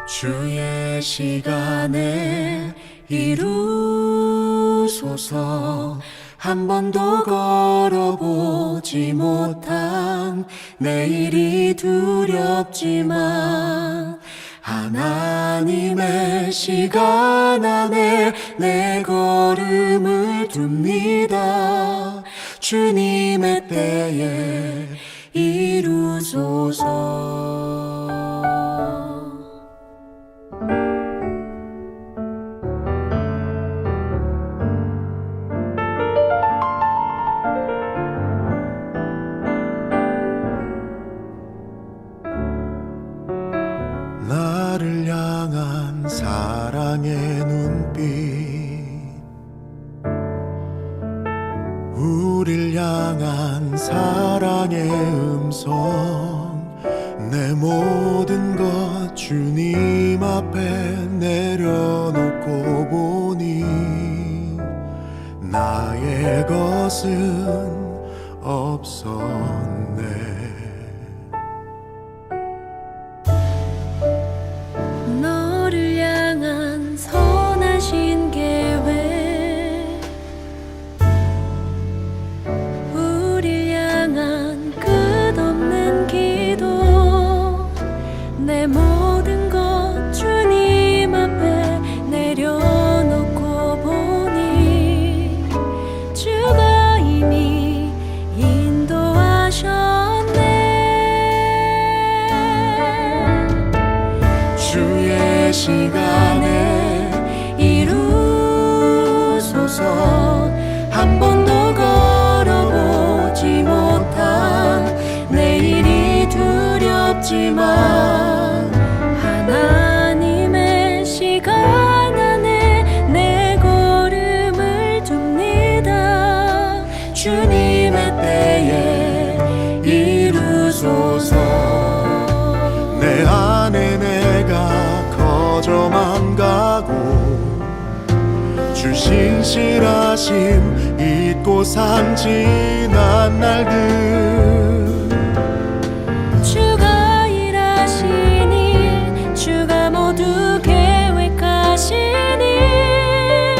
주의 시간에 이루소서. 한 번도 걸어보지 못한 내일이 두렵지만 하나님의 시간 안에 내 걸음을 둡니다. 주님의 때에 이루소서. 나를 향한 사랑의 눈빛, 우릴 향한 사랑의 음성, 내 모든 것 주님 앞에 내려놓고 보니 나의 것은 없었네. 너를 향한 선하신 계획, 우릴 향한 끝없는 기도, 내 모든 것 주님 앞에 내려놓고 보니 주가 이미 인도하셨네. 주의 시간에 이루소서. 한 번도 걸어보지 못한 내일이 두렵지만 하나님의 시간 안에 내 걸음을 둡니다. 주님의 때에 이루소서. 내 안에 내가 거저만 가고 주 신실하심 잊고 산 지난 날들, 주가 일하신 일, 주가 모두 계획하신 일,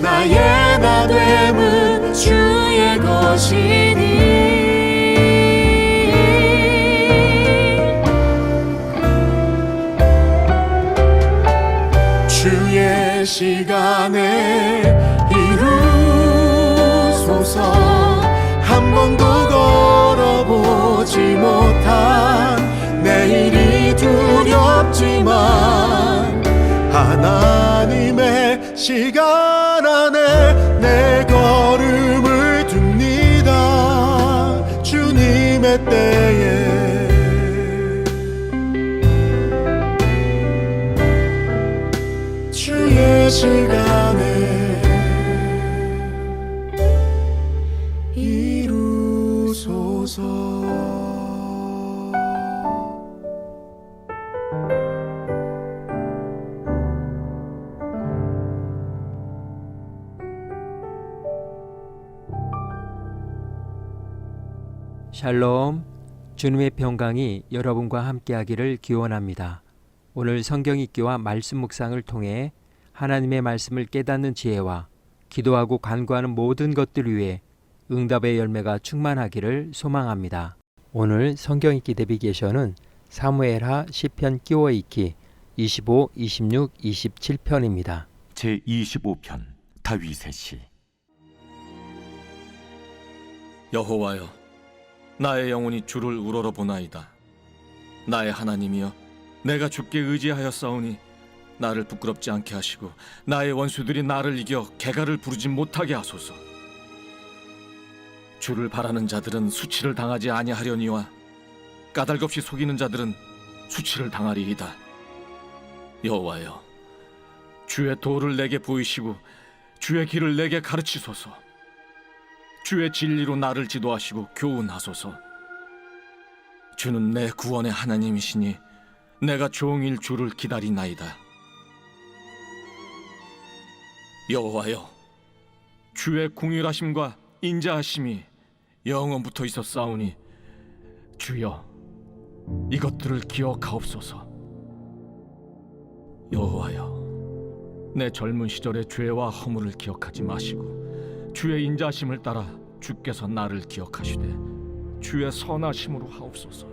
나의 나됨은 주의 것이니 주의 시간에 이루소서. 한 번도 걸어보지 못한 내일이 두렵지만 하나님의 시간 안에 내 걸음을 둡니다. 주님의 때에 주의 시간에 이루소서. 샬롬, 주님의 평강이 여러분과 함께하기를 기원합니다. 오늘 성경 읽기와 말씀 묵상을 통해 하나님의 말씀을 깨닫는 지혜와 기도하고 간구하는 모든 것들 위해 응답의 열매가 충만하기를 소망합니다. 오늘 성경 읽기 내비게이션은 사무엘하 시편 끼워 읽기 25, 26, 27편입니다. 제25편 다윗의 시. 여호와여, 나의 영혼이 주를 우러러 보나이다. 나의 하나님이여, 내가 주께 의지하였사오니 나를 부끄럽지 않게 하시고 나의 원수들이 나를 이겨 개가를 부르지 못하게 하소서. 주를 바라는 자들은 수치를 당하지 아니하려니와 까닭없이 속이는 자들은 수치를 당하리이다. 여호와여, 주의 도를 내게 보이시고 주의 길을 내게 가르치소서. 주의 진리로 나를 지도하시고 교훈하소서. 주는 내 구원의 하나님이시니 내가 종일 주를 기다리나이다. 여호와여, 주의 궁휼하심과 인자하심이 영원부터 있었사오니 주여, 이것들을 기억하옵소서. 여호와여, 내 젊은 시절의 죄와 허물을 기억하지 마시고 주의 인자심을 따라 주께서 나를 기억하시되 주의 선하심으로 하옵소서.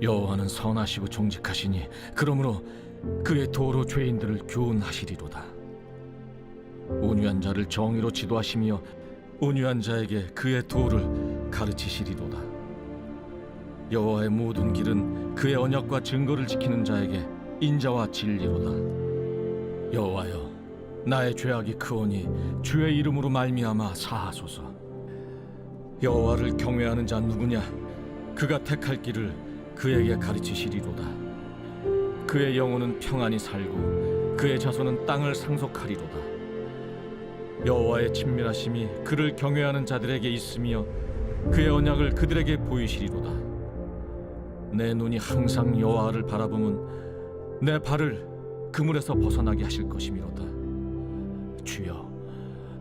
여호와는 선하시고 정직하시니 그러므로 그의 도로 죄인들을 교훈하시리로다. 온유한 자를 정의로 지도하시며 온유한 자에게 그의 도를 가르치시리로다. 여호와의 모든 길은 그의 언약과 증거를 지키는 자에게 인자와 진리로다. 여호와여, 나의 죄악이 크오니 주의 이름으로 말미암아 사하소서. 여호와를 경외하는 자 누구냐? 그가 택할 길을 그에게 가르치시리로다. 그의 영혼은 평안히 살고 그의 자손은 땅을 상속하리로다. 여호와의 친밀하심이 그를 경외하는 자들에게 있으며 그의 언약을 그들에게 보이시리로다. 내 눈이 항상 여호와를 바라보면 내 발을 그물에서 벗어나게 하실 것이미로다. 주여,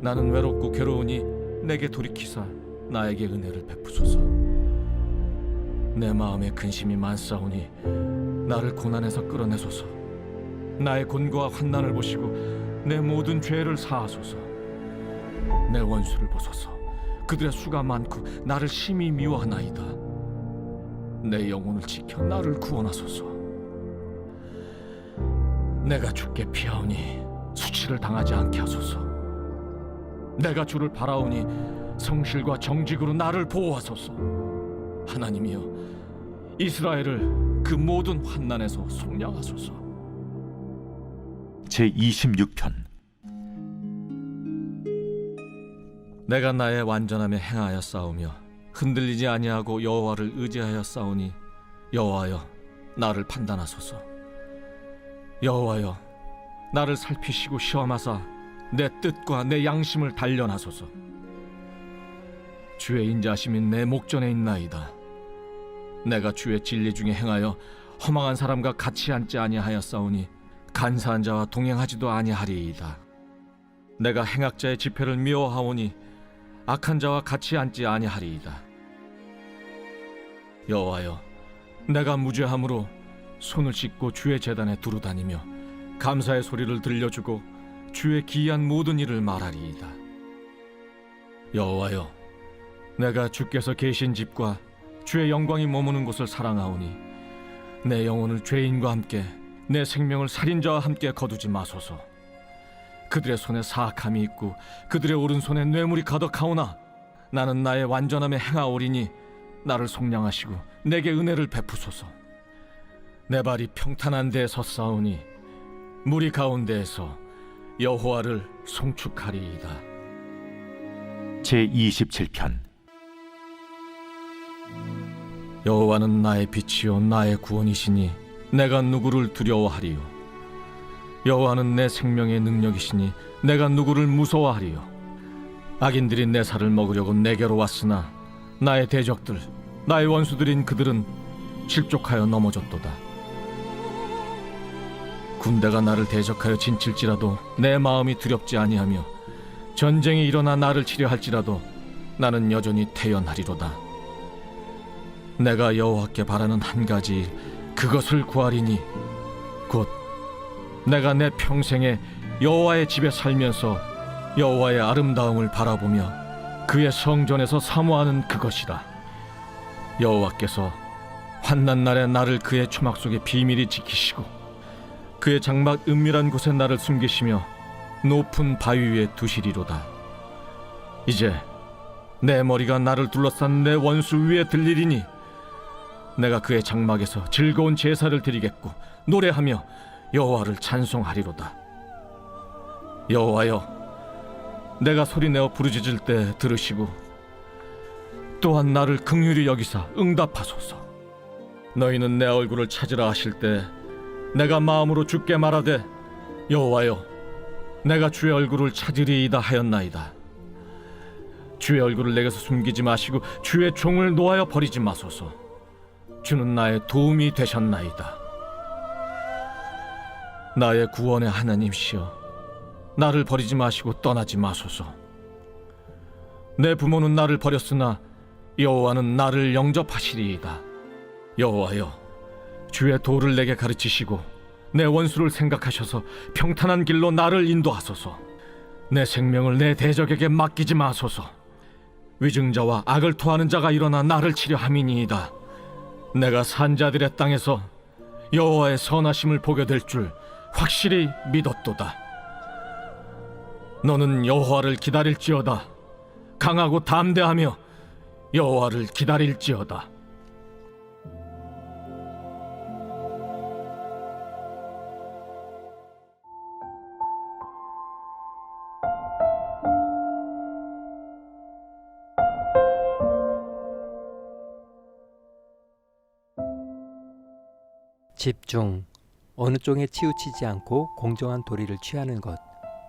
나는 외롭고 괴로우니 내게 돌이키사 나에게 은혜를 베푸소서. 내 마음에 근심이 많사오니 나를 고난에서 끌어내소서. 나의 곤고와 환난을 보시고 내 모든 죄를 사하소서. 내 원수를 보소서. 그들의 수가 많고 나를 심히 미워하나이다. 내 영혼을 지켜 나를 구원하소서. 내가 주께 피하오니 수치를 당하지 않게 하소서. 내가 주를 바라오니 성실과 정직으로 나를 보호하소서. 하나님이여, 이스라엘을 그 모든 환난에서 속량하소서. 제26편. 내가 나의 완전함에 행하여 싸우며 흔들리지 아니하고 여호와를 의지하여 싸우니 여호와여, 나를 판단하소서. 여호와여, 나를 살피시고 시험하사 내 뜻과 내 양심을 단련하소서. 주의 인자심이 내 목전에 있나이다. 내가 주의 진리 중에 행하여 허망한 사람과 같이 앉지 아니하였사오니 간사한 자와 동행하지도 아니하리이다. 내가 행악자의 집회를 미워하오니 악한 자와 같이 앉지 아니하리이다. 여호와여, 내가 무죄함으로 손을 씻고 주의 제단에 두루다니며 감사의 소리를 들려주고 주의 기이한 모든 일을 말하리이다. 여호와여, 내가 주께서 계신 집과 주의 영광이 머무는 곳을 사랑하오니 내 영혼을 죄인과 함께 내 생명을 살인자와 함께 거두지 마소서. 그들의 손에 사악함이 있고 그들의 오른손에 뇌물이 가득하오나 나는 나의 완전함에 행하오리니 나를 속량하시고 내게 은혜를 베푸소서. 내 발이 평탄한 데에 섰사오니 무리 가운데에서 여호와를 송축하리이다. 제27편. 여호와는 나의 빛이요 나의 구원이시니 내가 누구를 두려워하리요. 여호와는 내 생명의 능력이시니 내가 누구를 무서워하리요. 악인들이 내 살을 먹으려고 내게로 왔으나 나의 대적들, 나의 원수들인 그들은 실족하여 넘어졌도다. 군대가 나를 대적하여 진칠지라도 내 마음이 두렵지 아니하며 전쟁이 일어나 나를 치려 할지라도 나는 여전히 태연하리로다. 내가 여호와께 바라는 한 가지 일, 그것을 구하리니 곧 내가 내 평생에 여호와의 집에 살면서 여호와의 아름다움을 바라보며 그의 성전에서 사모하는 그것이다. 여호와께서 환난 날에 나를 그의 초막 속에 비밀히 지키시고 그의 장막 은밀한 곳에 나를 숨기시며 높은 바위 위에 두시리로다. 이제 내 머리가 나를 둘러싼 내 원수 위에 들리리니 내가 그의 장막에서 즐거운 제사를 드리겠고 노래하며 여호와를 찬송하리로다. 여호와여, 내가 소리내어 부르짖을 때 들으시고 또한 나를 긍휼히 여기사 응답하소서. 너희는 내 얼굴을 찾으라 하실 때 내가 마음으로 주께 말하되 여호와여, 내가 주의 얼굴을 찾으리이다 하였나이다. 주의 얼굴을 내게서 숨기지 마시고 주의 종을 놓아여 버리지 마소서. 주는 나의 도움이 되셨나이다. 나의 구원의 하나님시여, 나를 버리지 마시고 떠나지 마소서. 내 부모는 나를 버렸으나 여호와는 나를 영접하시리이다. 여호와여, 주의 도를 내게 가르치시고 내 원수를 생각하셔서 평탄한 길로 나를 인도하소서. 내 생명을 내 대적에게 맡기지 마소서. 위증자와 악을 토하는 자가 일어나 나를 치려 함이니이다. 내가 산자들의 땅에서 여호와의 선하심을 보게 될 줄 확실히 믿었도다. 너는 여호와를 기다릴지어다. 강하고 담대하며 여호와를 기다릴지어다. 집중. 어느 쪽에 치우치지 않고 공정한 도리를 취하는 것,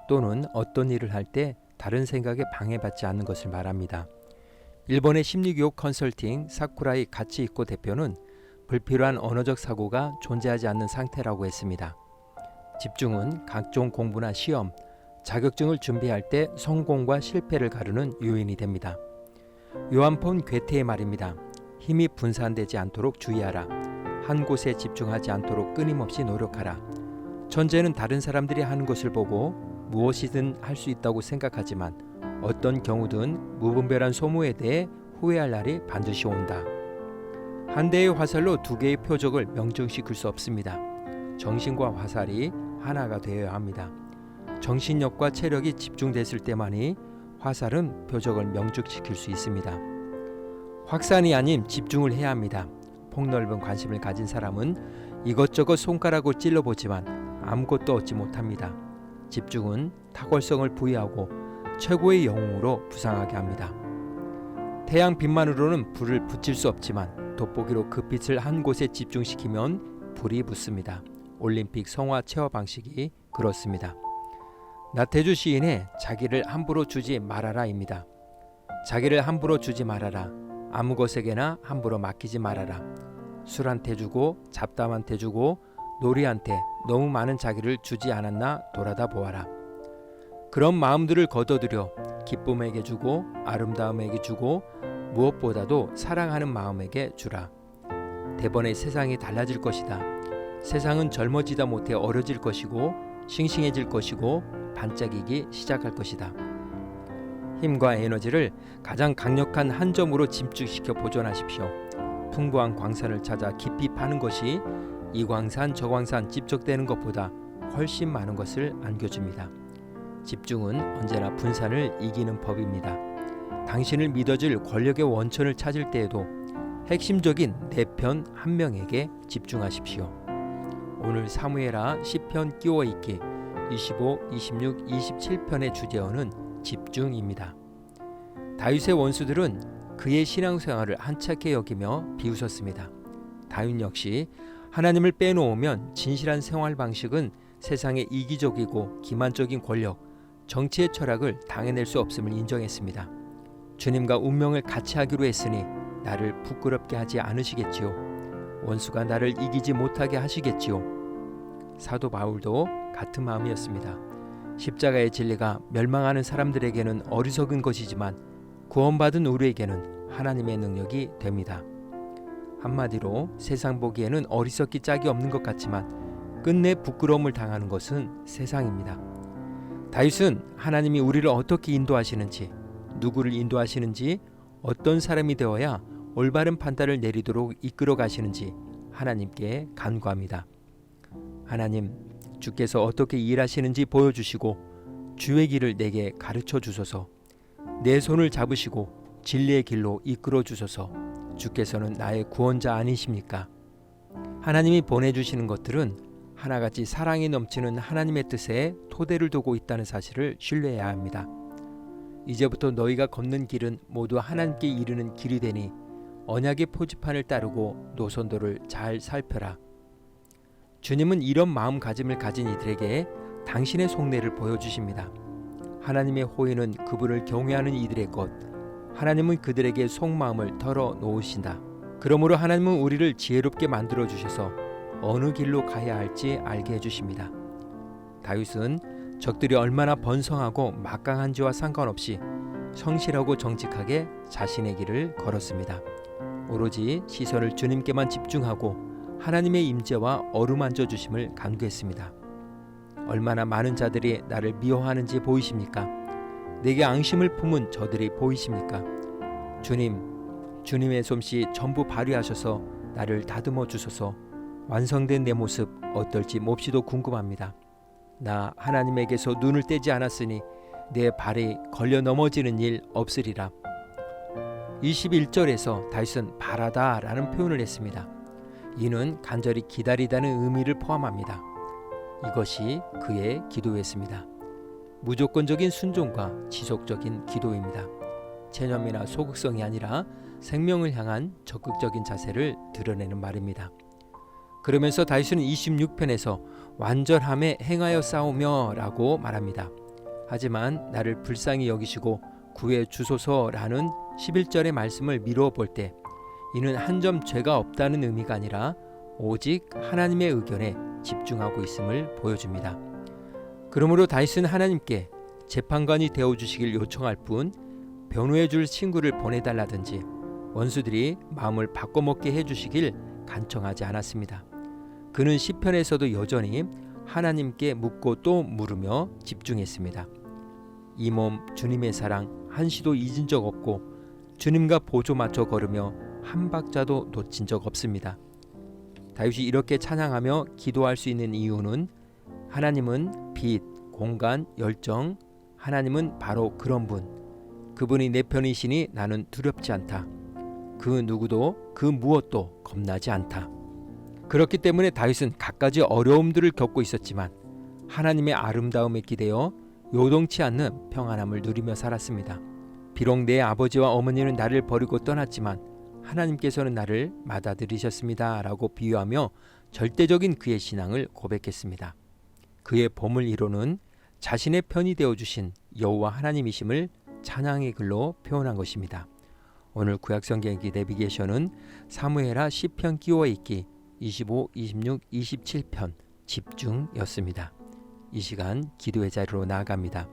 또는 어떤 일을 할 때 다른 생각에 방해받지 않는 것을 말합니다. 일본의 심리교육 컨설팅 사쿠라이 가치이코 대표는 불필요한 언어적 사고가 존재하지 않는 상태라고 했습니다. 집중은 각종 공부나 시험, 자격증을 준비할 때 성공과 실패를 가르는 요인이 됩니다. 요한폰 괴테의 말입니다. 힘이 분산되지 않도록 주의하라. 한 곳에 집중하지 않도록 끊임없이 노력하라. 천재는 다른 사람들이 하는 것을 보고 무엇이든 할 수 있다고 생각하지만 어떤 경우든 무분별한 소모에 대해 후회할 날이 반드시 온다. 한 대의 화살로 두 개의 표적을 명중시킬 수 없습니다. 정신과 화살이 하나가 되어야 합니다. 정신력과 체력이 집중됐을 때만이 화살은 표적을 명중시킬 수 있습니다. 확산이 아닌 집중을 해야 합니다. 폭넓은 관심을 가진 사람은 이것저것 손가락으로 찔러보지만 아무것도 얻지 못합니다. 집중은 탁월성을 부여하고 최고의 영웅으로 부상하게 합니다. 태양 빛만으로는 불을 붙일 수 없지만 돋보기로 그 빛을 한 곳에 집중시키면 불이 붙습니다. 올림픽 성화 체화 방식이 그렇습니다. 나태주 시인의 자기를 함부로 주지 말아라입니다. 자기를 함부로 주지 말아라. 아무 것에게나 함부로 맡기지 말아라. 술한테 주고 잡담한테 주고 놀이한테 너무 많은 자기를 주지 않았나 돌아다 보아라. 그런 마음들을 거둬들여 기쁨에게 주고 아름다움에게 주고 무엇보다도 사랑하는 마음에게 주라. 대번에 세상이 달라질 것이다. 세상은 젊어지다 못해 어려질 것이고 싱싱해질 것이고 반짝이기 시작할 것이다. 힘과 에너지를 가장 강력한 한 점으로 집중시켜 보존하십시오. 풍부한 광산을 찾아 깊이 파는 것이 이 광산 저 광산 집적되는 것보다 훨씬 많은 것을 안겨줍니다. 집중은 언제나 분산을 이기는 법입니다. 당신을 믿어줄 권력의 원천을 찾을 때에도 핵심적인 내 편 한 명에게 집중하십시오. 오늘 사무엘하 시편 끼워 읽기 25, 26, 27편의 주제어는 집중입니다. 다윗의 원수들은 그의 신앙생활을 한착해 여기며 비웃었습니다. 다윗 역시 하나님을 빼놓으면 진실한 생활 방식은 세상의 이기적이고 기만적인 권력, 정치의 철학을 당해낼 수 없음을 인정했습니다. 주님과 운명을 같이 하기로 했으니 나를 부끄럽게 하지 않으시겠지요. 원수가 나를 이기지 못하게 하시겠지요. 사도 바울도 같은 마음이었습니다. 십자가의 진리가 멸망하는 사람들에게는 어리석은 것이지만 구원받은 우리에게는 하나님의 능력이 됩니다. 한마디로 세상 보기에는 어리석기 짝이 없는 것 같지만 끝내 부끄러움을 당하는 것은 세상입니다. 다윗은 하나님이 우리를 어떻게 인도하시는지, 누구를 인도하시는지, 어떤 사람이 되어야 올바른 판단을 내리도록 이끌어 가시는지 하나님께 간구합니다. 하나님, 주께서 어떻게 일하시는지 보여주시고 주의 길을 내게 가르쳐 주소서. 내 손을 잡으시고 진리의 길로 이끌어 주소서. 주께서는 나의 구원자 아니십니까? 하나님이 보내주시는 것들은 하나같이 사랑이 넘치는 하나님의 뜻에 토대를 두고 있다는 사실을 신뢰해야 합니다. 이제부터 너희가 걷는 길은 모두 하나님께 이르는 길이 되니 언약의 표지판을 따르고 노선도를 잘 살펴라. 주님은 이런 마음가짐을 가진 이들에게 당신의 속내를 보여주십니다. 하나님의 호의는 그분을 경외하는 이들의 것, 하나님은 그들에게 속마음을 털어 놓으신다. 그러므로 하나님은 우리를 지혜롭게 만들어 주셔서 어느 길로 가야 할지 알게 해주십니다. 다윗은 적들이 얼마나 번성하고 막강한지와 상관없이 성실하고 정직하게 자신의 길을 걸었습니다. 오로지 시선을 주님께만 집중하고 하나님의 임재와 어루만져 주심을 간구했습니다. 얼마나 많은 자들이 나를 미워하는지 보이십니까? 내게 앙심을 품은 저들이 보이십니까? 주님의 솜씨 전부 발휘하셔서 나를 다듬어 주소서. 완성된 내 모습 어떨지 몹시도 궁금합니다. 나 하나님에게서 눈을 떼지 않았으니 내 발이 걸려 넘어지는 일 없으리라. 21절에서 다윗은 바라다 라는 표현을 했습니다. 이는 간절히 기다리다는 의미를 포함합니다. 이것이 그의 기도였습니다. 무조건적인 순종과 지속적인 기도입니다. 체념이나 소극성이 아니라 생명을 향한 적극적인 자세를 드러내는 말입니다. 그러면서 다윗은 26편에서 완전함에 행하여 싸우며 라고 말합니다. 하지만 나를 불쌍히 여기시고 구해 주소서라는 11절의 말씀을 미루어 볼 때 이는 한 점 죄가 없다는 의미가 아니라 오직 하나님의 의견에 집중하고 있음을 보여줍니다. 그러므로 다윗은 하나님께 재판관이 되어주시길 요청할 뿐 변호해줄 친구를 보내달라든지 원수들이 마음을 바꿔먹게 해주시길 간청하지 않았습니다. 그는 시편에서도 여전히 하나님께 묻고 또 물으며 집중했습니다. 이 몸 주님의 사랑 한시도 잊은 적 없고 주님과 보조 맞춰 걸으며 한 박자도 놓친 적 없습니다. 다윗이 이렇게 찬양하며 기도할 수 있는 이유는 하나님은 빛, 공간, 열정, 하나님은 바로 그런 분. 그분이 내 편이시니 나는 두렵지 않다. 그 누구도 그 무엇도 겁나지 않다. 그렇기 때문에 다윗은 갖가지 어려움들을 겪고 있었지만 하나님의 아름다움에 기대어 요동치 않는 평안함을 누리며 살았습니다. 비록 내 아버지와 어머니는 나를 버리고 떠났지만 하나님께서는 나를 받아들이셨습니다 라고 비유하며 절대적인 그의 신앙을 고백했습니다. 그의 보물이로는 자신의 편이 되어주신 여호와 하나님이심을 찬양의 글로 표현한 것입니다. 오늘 구약성경 내비게이션은 사무엘하 시편 끼워 읽기 25, 26, 27편 집중이었습니다. 이 시간 기도의 자리로 나아갑니다.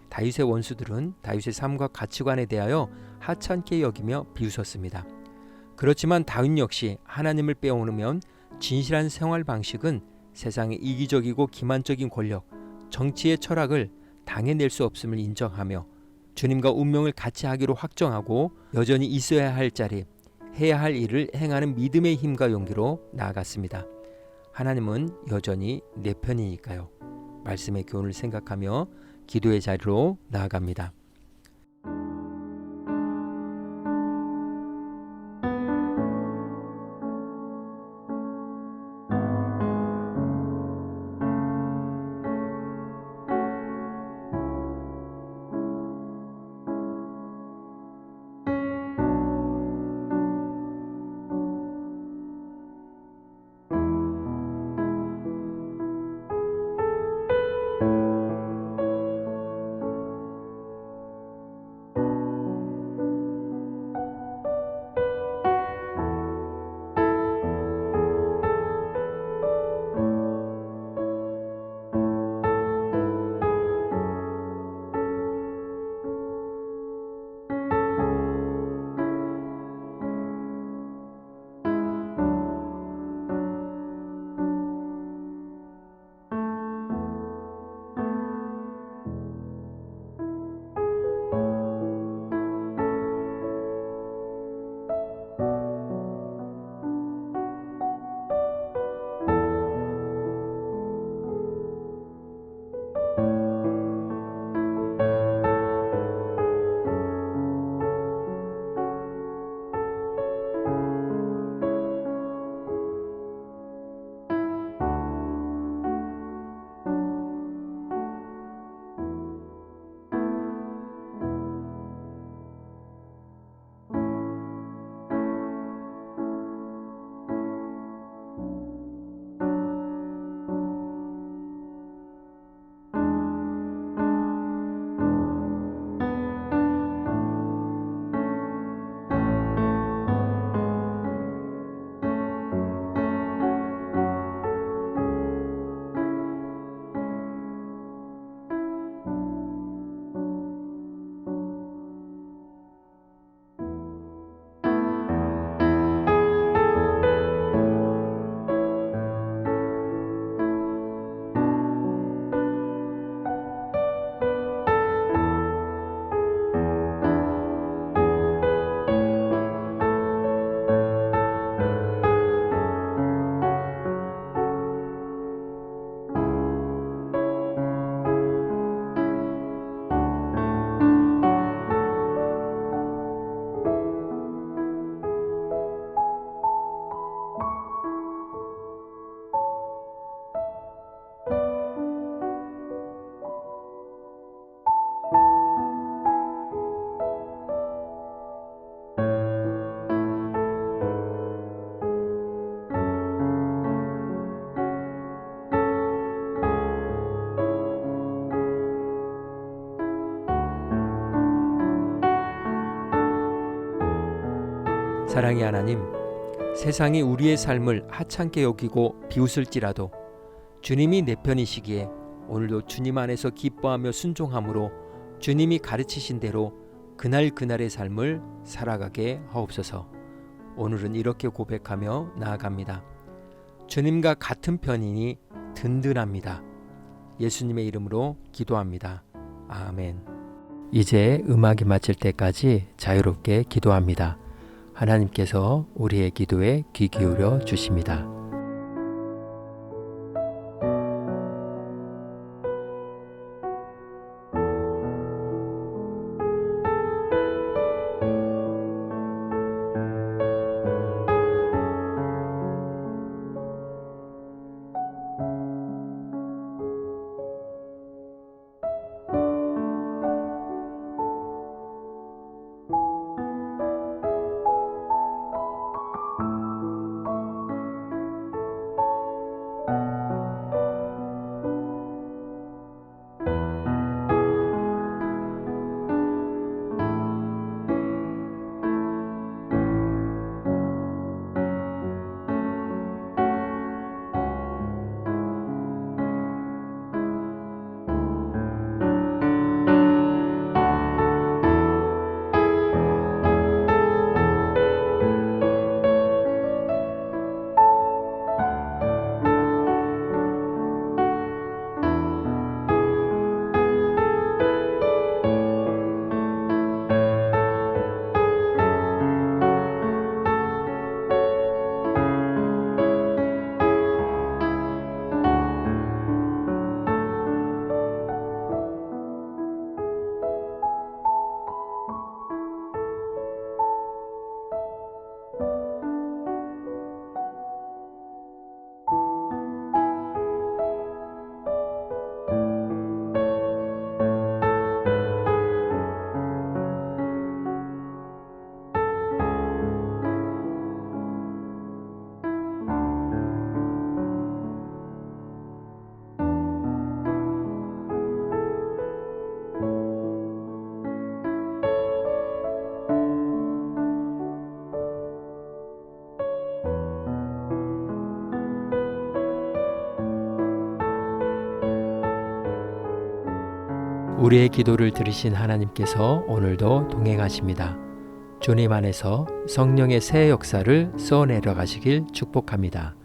다윗의 원수들은 다윗의 삶과 가치관에 대하여 하찮게 여기며 비웃었습니다. 그렇지만 다윗 역시 하나님을 빼앗으면 진실한 생활 방식은 세상의 이기적이고 기만적인 권력, 정치의 철학을 당해낼 수 없음을 인정하며 주님과 운명을 같이 하기로 확정하고 여전히 있어야 할 자리, 해야 할 일을 행하는 믿음의 힘과 용기로 나아갔습니다. 하나님은 여전히 내 편이니까요. 말씀의 교훈을 생각하며 기도의 자리로 나아갑니다. 사랑의 하나님, 세상이 우리의 삶을 하찮게 여기고 비웃을지라도 주님이 내 편이시기에 오늘도 주님 안에서 기뻐하며 순종함으로 주님이 가르치신 대로 그날그날의 삶을 살아가게 하옵소서. 오늘은 이렇게 고백하며 나아갑니다. 주님과 같은 편이니 든든합니다. 예수님의 이름으로 기도합니다. 아멘. 이제 음악이 마칠 때까지 자유롭게 기도합니다. 하나님께서 우리의 기도에 귀 기울여 주십니다. 우리의 기도를 들으신 하나님께서 오늘도 동행하십니다. 주님 안에서 성령의 새 역사를 써내려 가시길 축복합니다.